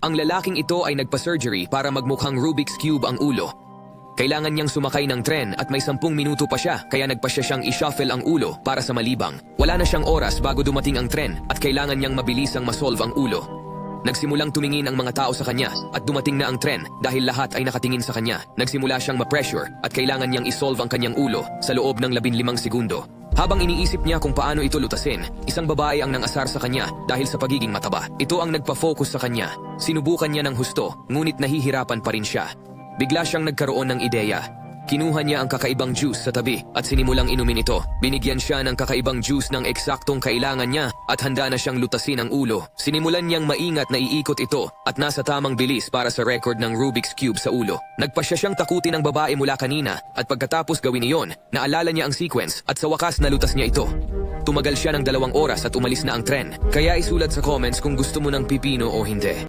Ang lalaking ito ay nagpa-surgery para magmukhang Rubik's Cube ang ulo. Kailangan niyang sumakay ng tren at may 10 minuto pa siya kaya nagpasya siyang i-shuffle ang ulo para sa malibang. Wala na siyang oras bago dumating ang tren at kailangan niyang mabilisang masolve ang ulo. Nagsimulang tumingin ang mga tao sa kanya at dumating na ang tren dahil lahat ay nakatingin sa kanya. Nagsimula siyang ma-pressure at kailangan niyang isolve ang kanyang ulo sa loob ng 15 segundo. Habang iniisip niya kung paano ito lutasin, isang babae ang nangasar sa kanya dahil sa pagiging mataba. Ito ang nagpa-focus sa kanya. Sinubukan niya ng husto, ngunit nahihirapan pa rin siya. Bigla siyang nagkaroon ng ideya. Kinuha niya ang kakaibang juice sa tabi at sinimulang inumin ito. Binigyan siya ng kakaibang juice ng eksaktong kailangan niya at handa na siyang lutasin ang ulo. Sinimulan niyang maingat na iikot ito at nasa tamang bilis para sa record ng Rubik's Cube sa ulo. Nagpasya siyang takutin ang babae mula kanina at pagkatapos gawin iyon, naalala niya ang sequence at sa wakas nalutas niya ito. Tumagal siya ng 2 oras at umalis na ang tren. Kaya isulat sa comments kung gusto mo ng pipino o hindi.